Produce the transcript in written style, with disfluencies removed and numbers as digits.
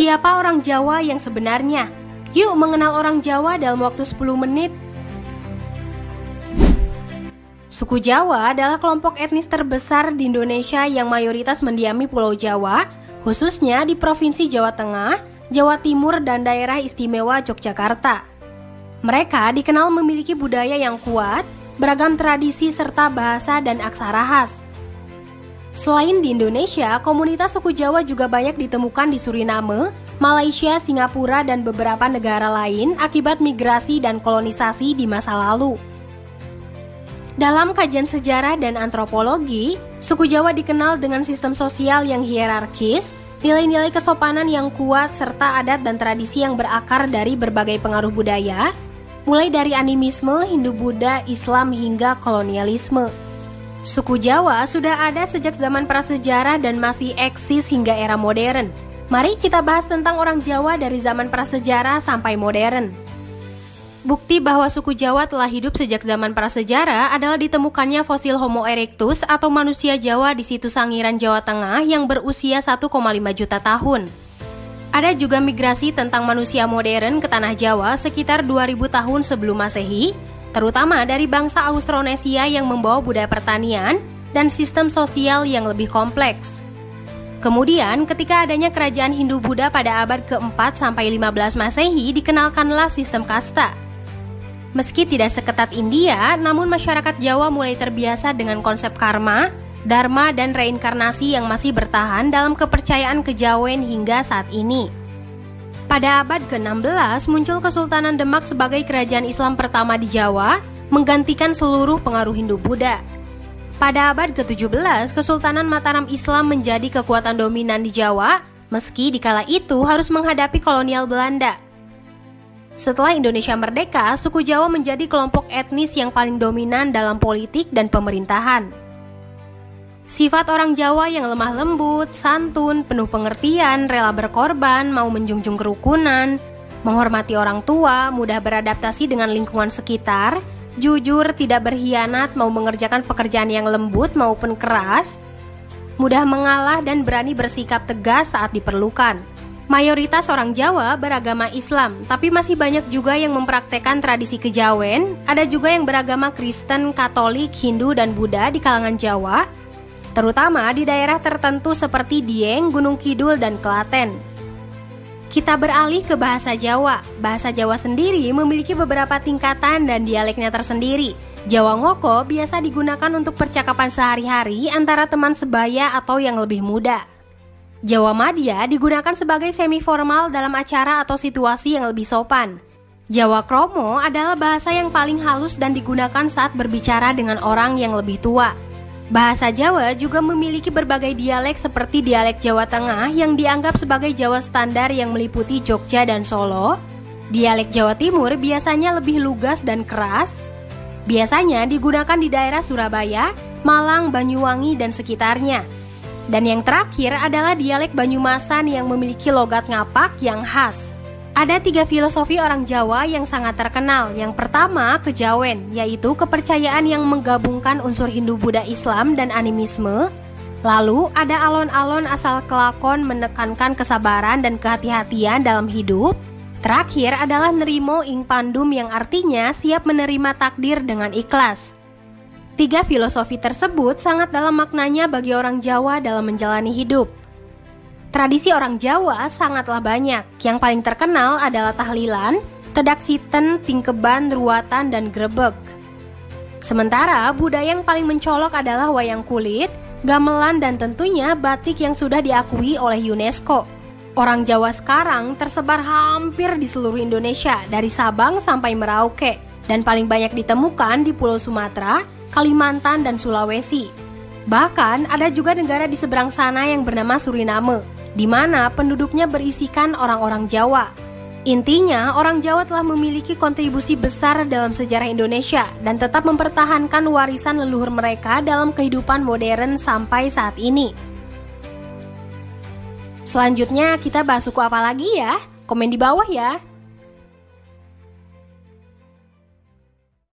Siapa orang Jawa yang sebenarnya? Yuk mengenal orang Jawa dalam waktu 10 menit. Suku Jawa adalah kelompok etnis terbesar di Indonesia yang mayoritas mendiami Pulau Jawa, khususnya di Provinsi Jawa Tengah, Jawa Timur, dan daerah istimewa Yogyakarta. Mereka dikenal memiliki budaya yang kuat, beragam tradisi serta bahasa dan aksara khas. Selain di Indonesia, komunitas suku Jawa juga banyak ditemukan di Suriname, Malaysia, Singapura, dan beberapa negara lain akibat migrasi dan kolonisasi di masa lalu. Dalam kajian sejarah dan antropologi, suku Jawa dikenal dengan sistem sosial yang hierarkis, nilai-nilai kesopanan yang kuat, serta adat dan tradisi yang berakar dari berbagai pengaruh budaya, mulai dari animisme, Hindu-Buddha, Islam, hingga kolonialisme. Suku Jawa sudah ada sejak zaman prasejarah dan masih eksis hingga era modern. Mari kita bahas tentang orang Jawa dari zaman prasejarah sampai modern. Bukti bahwa suku Jawa telah hidup sejak zaman prasejarah adalah ditemukannya fosil Homo erectus atau manusia Jawa di situs Sangiran, Jawa Tengah yang berusia 1,5 juta tahun. Ada juga migrasi tentang manusia modern ke tanah Jawa sekitar 2000 tahun sebelum Masehi, terutama dari bangsa Austronesia yang membawa budaya pertanian dan sistem sosial yang lebih kompleks. Kemudian, ketika adanya kerajaan Hindu-Buddha pada abad ke-4 sampai 15 Masehi, dikenalkanlah sistem kasta. Meski tidak seketat India, namun masyarakat Jawa mulai terbiasa dengan konsep karma, dharma, dan reinkarnasi yang masih bertahan dalam kepercayaan kejawen hingga saat ini. Pada abad ke-16 muncul Kesultanan Demak sebagai kerajaan Islam pertama di Jawa, menggantikan seluruh pengaruh Hindu-Buddha. Pada abad ke-17, Kesultanan Mataram Islam menjadi kekuatan dominan di Jawa, meski di kala itu harus menghadapi kolonial Belanda. Setelah Indonesia merdeka, suku Jawa menjadi kelompok etnis yang paling dominan dalam politik dan pemerintahan. Sifat orang Jawa yang lemah lembut, santun, penuh pengertian, rela berkorban, mau menjunjung kerukunan, menghormati orang tua, mudah beradaptasi dengan lingkungan sekitar, jujur, tidak berkhianat, mau mengerjakan pekerjaan yang lembut maupun keras, mudah mengalah dan berani bersikap tegas saat diperlukan. Mayoritas orang Jawa beragama Islam, tapi masih banyak juga yang mempraktekkan tradisi kejawen. Ada juga yang beragama Kristen, Katolik, Hindu, dan Buddha di kalangan Jawa, terutama di daerah tertentu seperti Dieng, Gunung Kidul, dan Klaten. Kita beralih ke bahasa Jawa. Bahasa Jawa sendiri memiliki beberapa tingkatan dan dialeknya tersendiri. Jawa Ngoko biasa digunakan untuk percakapan sehari-hari antara teman sebaya atau yang lebih muda. Jawa Madya digunakan sebagai semi-formal dalam acara atau situasi yang lebih sopan. Jawa Kromo adalah bahasa yang paling halus dan digunakan saat berbicara dengan orang yang lebih tua. Bahasa Jawa juga memiliki berbagai dialek seperti dialek Jawa Tengah yang dianggap sebagai Jawa standar yang meliputi Jogja dan Solo. Dialek Jawa Timur biasanya lebih lugas dan keras. Biasanya digunakan di daerah Surabaya, Malang, Banyuwangi, dan sekitarnya. Dan yang terakhir adalah dialek Banyumasan yang memiliki logat ngapak yang khas. Ada 3 filosofi orang Jawa yang sangat terkenal. Yang pertama, kejawen, yaitu kepercayaan yang menggabungkan unsur Hindu-Buddha, Islam, dan animisme. Lalu ada alon-alon asal kelakon menekankan kesabaran dan kehati-hatian dalam hidup. Terakhir adalah nerimo ing pandum yang artinya siap menerima takdir dengan ikhlas. 3 filosofi tersebut sangat dalam maknanya bagi orang Jawa dalam menjalani hidup. Tradisi orang Jawa sangatlah banyak. Yang paling terkenal adalah tahlilan, tedaksiten, tingkeban, ruatan, dan grebek. Sementara budaya yang paling mencolok adalah wayang kulit, gamelan, dan tentunya batik yang sudah diakui oleh UNESCO. Orang Jawa sekarang tersebar hampir di seluruh Indonesia, dari Sabang sampai Merauke, dan paling banyak ditemukan di Pulau Sumatera, Kalimantan, dan Sulawesi. Bahkan ada juga negara di seberang sana yang bernama Suriname, di mana penduduknya berisikan orang-orang Jawa. Intinya, orang Jawa telah memiliki kontribusi besar dalam sejarah Indonesia dan tetap mempertahankan warisan leluhur mereka dalam kehidupan modern sampai saat ini. Selanjutnya kita bahas suku apa lagi ya? Komen di bawah ya.